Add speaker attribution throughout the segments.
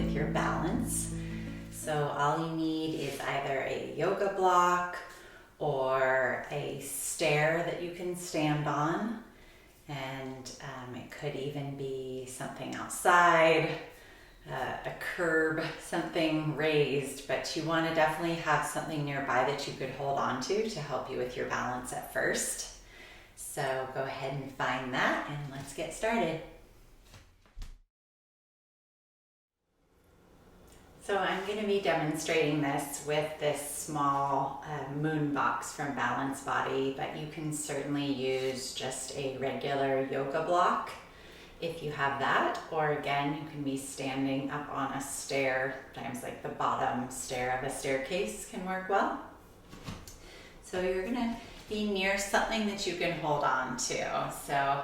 Speaker 1: with your balance. So all you need is either a yoga block or a stair that you can stand on. And it could even be something outside, a curb, something raised, but you want to definitely have something nearby that you could hold on to help you with your balance at first. So go ahead and find that and let's get started. So I'm going to be demonstrating this with this small moon box from Balance Body, but you can certainly use just a regular yoga block if you have that, or again, you can be standing up on a stair. Sometimes like the bottom stair of a staircase can work well. So you're going to be near something that you can hold on to. So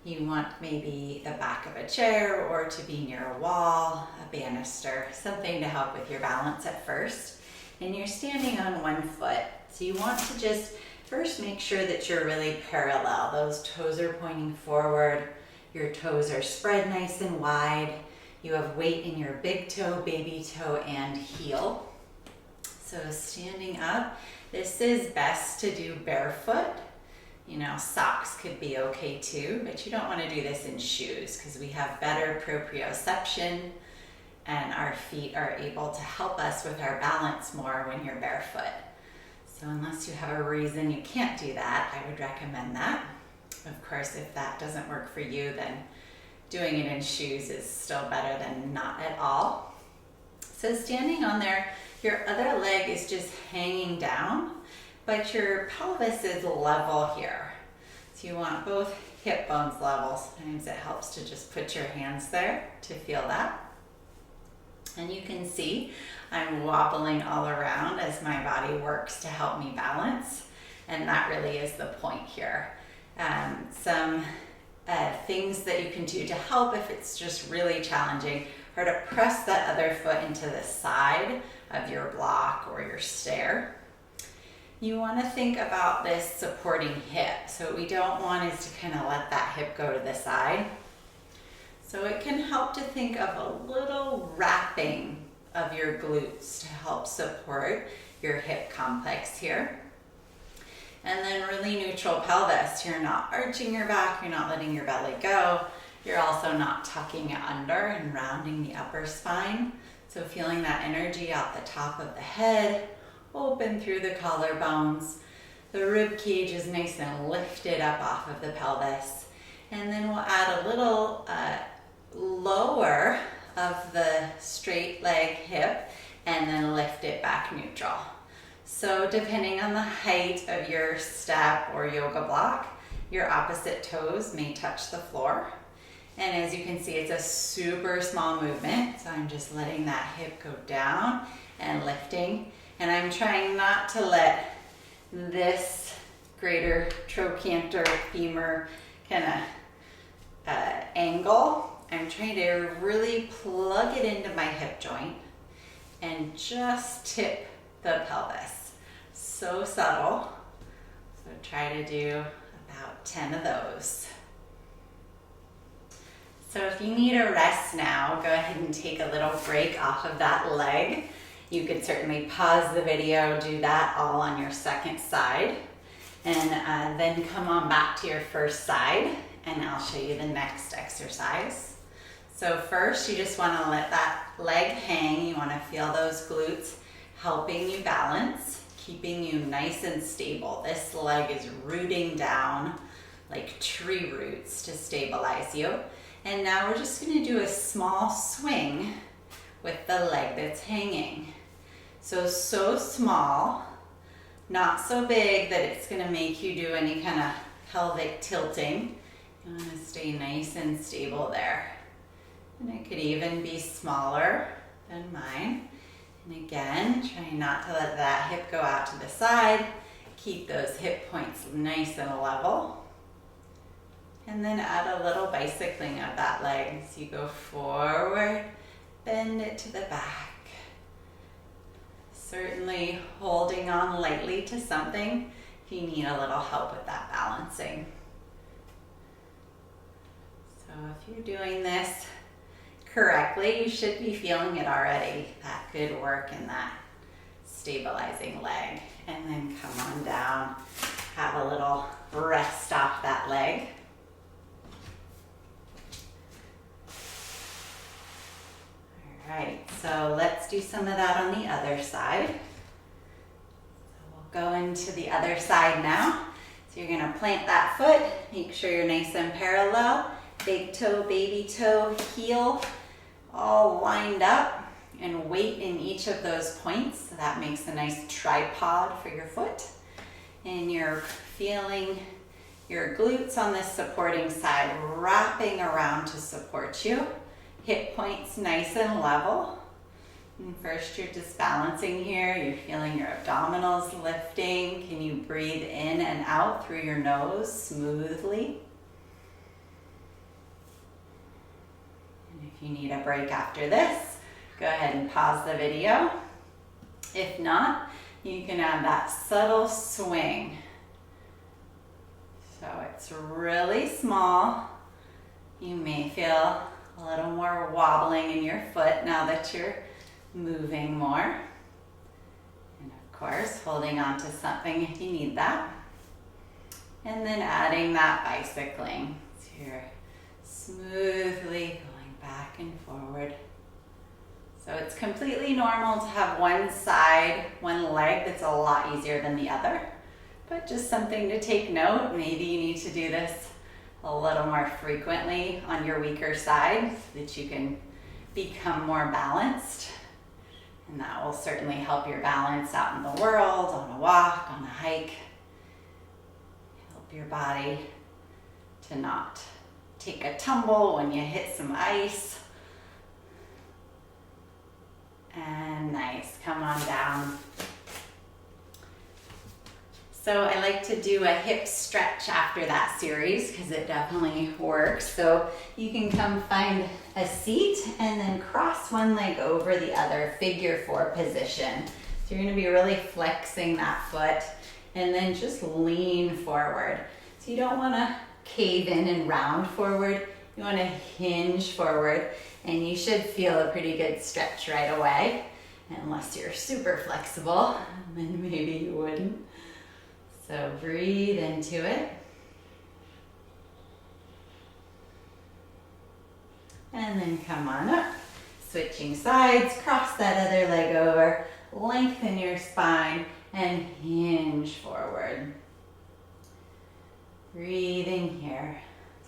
Speaker 1: you want maybe the back of a chair or to be near a wall, a banister, something to help with your balance at first. And you're standing on one foot. So you want to just first make sure that you're really parallel. Those toes are pointing forward. Your toes are spread nice and wide. You have weight in your big toe, baby toe, and heel. So standing up, this is best to do barefoot. You know, socks could be okay too, but you don't want to do this in shoes because we have better proprioception and our feet are able to help us with our balance more when you're barefoot. So unless you have a reason you can't do that, I would recommend that. Of course, if that doesn't work for you, then doing it in shoes is still better than not at all. So standing on there, your other leg is just hanging down, but your pelvis is level here. So you want both hip bones level. Sometimes it helps to just put your hands there to feel that. And you can see I'm wobbling all around as my body works to help me balance. And that really is the point here. Some things that you can do to help if it's just really challenging are to press that other foot into the side of your block or your stair. You want to think about this supporting hip. So what we don't want is to kind of let that hip go to the side. So it can help to think of a little wrapping of your glutes to help support your hip complex here. And then really neutral pelvis. You're not arching your back, you're not letting your belly go. You're also not tucking it under and rounding the upper spine. So feeling that energy out the top of the head, open through the collarbones. The rib cage is nice and lifted up off of the pelvis. And then we'll add a little lower of the straight leg hip and then lift it back neutral. So depending on the height of your step or yoga block, your opposite toes may touch the floor. And as you can see, it's a super small movement. So I'm just letting that hip go down and lifting. And I'm trying not to let this greater trochanter femur kind of angle. I'm trying to really plug it into my hip joint and just tip the pelvis. So subtle. So try to do about 10 of those. So if you need a rest now, go ahead and take a little break off of that leg. You could certainly pause the video, do that all on your second side, and then come on back to your first side, and I'll show you the next exercise. So first, you just want to let that leg hang. You want to feel those glutes helping you balance, keeping you nice and stable. This leg is rooting down like tree roots to stabilize you. And now we're just going to do a small swing with the leg that's hanging. So small, not so big that it's going to make you do any kind of pelvic tilting. You want to stay nice and stable there. And it could even be smaller than mine. And again, try not to let that hip go out to the side. Keep those hip points nice and level. And then add a little bicycling of that leg. So you go forward, bend it to the back. Certainly holding on lightly to something if you need a little help with that balancing. So if you're doing this, correctly, you should be feeling it already. That good work in that stabilizing leg. And then come on down, have a little rest off that leg. All right, so let's do some of that on the other side. So we'll go into the other side now. So you're gonna plant that foot, make sure you're nice and parallel. Big toe, baby toe, heel, all lined up, and weight in each of those points. So that makes a nice tripod for your foot. And you're feeling your glutes on this supporting side, wrapping around to support you. Hip points nice and level. And first you're just balancing here. You're feeling your abdominals lifting. Can you breathe in and out through your nose smoothly? And if you need a break after this, go ahead and pause the video. If not, you can add that subtle swing. So it's really small. You may feel a little more wobbling in your foot now that you're moving more. And of course, holding on to something if you need that. And then adding that bicycling. So you're smoothly going back and forward. So it's completely normal to have one side, one leg that's a lot easier than the other. But just something to take note. Maybe you need to do this a little more frequently on your weaker side so that you can become more balanced. And that will certainly help your balance out in the world, on a walk, on a hike. Help your body to not take a tumble when you hit some ice. And nice, come on down. So I like to do a hip stretch after that series because it definitely works. So you can come find a seat and then cross one leg over the other, figure 4 position. So you're gonna be really flexing that foot and then just lean forward. So you don't wanna cave in and round forward. You wanna hinge forward, and you should feel a pretty good stretch right away, unless you're super flexible, then maybe you wouldn't. So breathe into it. And then come on up. Switching sides, cross that other leg over, lengthen your spine, and hinge forward. Breathing here.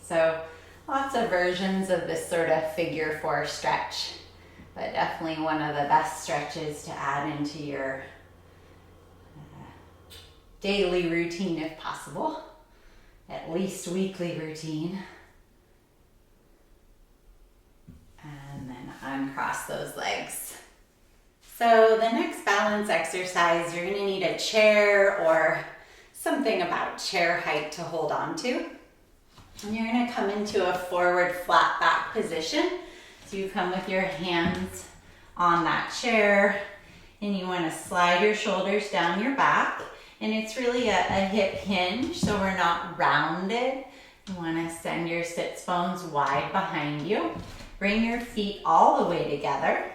Speaker 1: So lots of versions of this sort of figure 4 stretch, but definitely one of the best stretches to add into your daily routine if possible, at least weekly routine. And then uncross those legs. So the next balance exercise, you're gonna need a chair or something about chair height to hold on to. And you're gonna come into a forward flat back position. So you come with your hands on that chair and you wanna slide your shoulders down your back. And it's really a hip hinge, so we're not rounded. You wanna send your sits bones wide behind you. Bring your feet all the way together.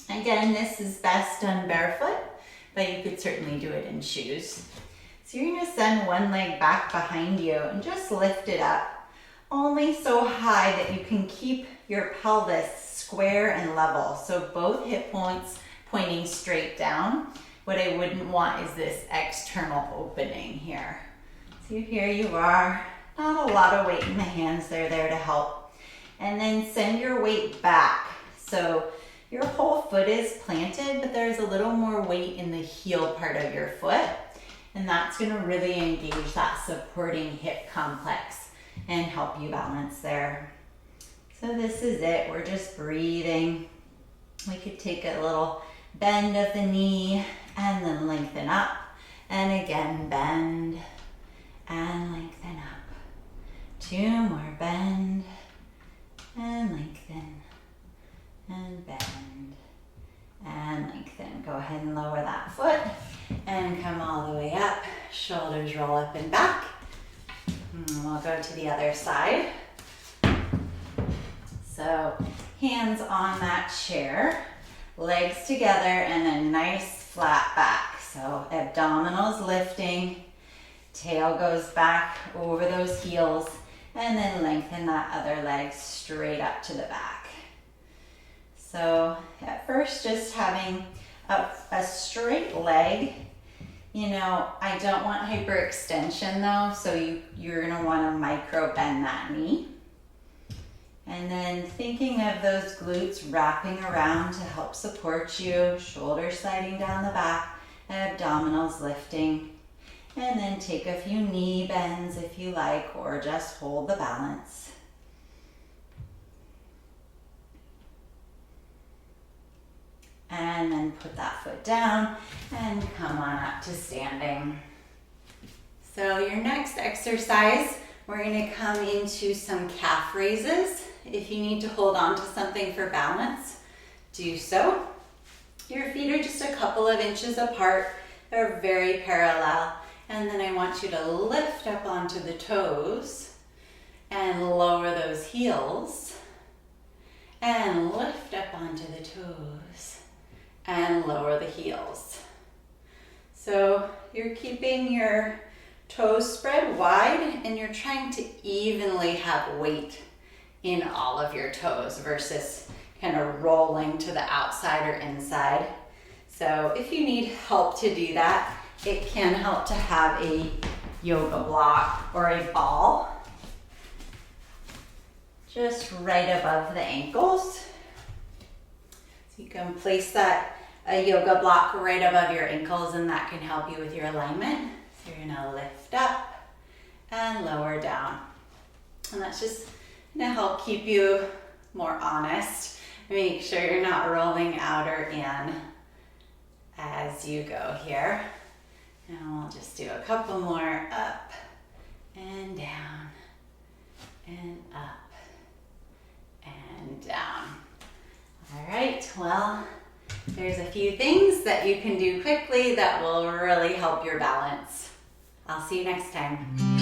Speaker 1: Again, this is best done barefoot, but you could certainly do it in shoes. So you're gonna send one leg back behind you and just lift it up, only so high that you can keep your pelvis square and level. So both hip points pointing straight down. What I wouldn't want is this external opening here. So here you are, not a lot of weight in the hands, they're there to help. And then send your weight back. So your whole foot is planted, but there's a little more weight in the heel part of your foot. And that's gonna really engage that supporting hip complex and help you balance there. So this is it, we're just breathing. We could take a little bend of the knee and then lengthen up, and again bend and lengthen up. 2 more, bend and lengthen and bend and lengthen. Go ahead and lower that foot and come all the way up. Shoulders roll up and back. And we'll go to the other side. So So hands on that chair, legs together, and a nice flat back. So abdominals lifting, tail goes back over those heels, and then lengthen that other leg straight up to the back. So at first, just having a straight leg. You know, I don't want hyperextension though, so you're gonna wanna micro bend that knee. And then thinking of those glutes wrapping around to help support you, shoulders sliding down the back, abdominals lifting. And then take a few knee bends if you like, or just hold the balance. And then put that foot down and come on up to standing. So your next exercise, we're gonna come into some calf raises. If you need to hold on to something for balance, do so. Your feet are just a couple of inches apart. They're very parallel. And then I want you to lift up onto the toes and lower those heels. And lift up onto the toes and lower the heels. So you're keeping your toes spread wide and you're trying to evenly have weight in all of your toes versus kind of rolling to the outside or inside. So if you need help to do that, it can help to have a yoga block or a ball just right above the ankles. So you can place a yoga block right above your ankles, and that can help you with your alignment. So you're gonna lift up and lower down. And that's just gonna help keep you more honest. Make sure you're not rolling out or in as you go here. And we'll just do a couple more up and down and up and down. All right, well, there's a few things that you can do quickly that will really help your balance. I'll see you next time.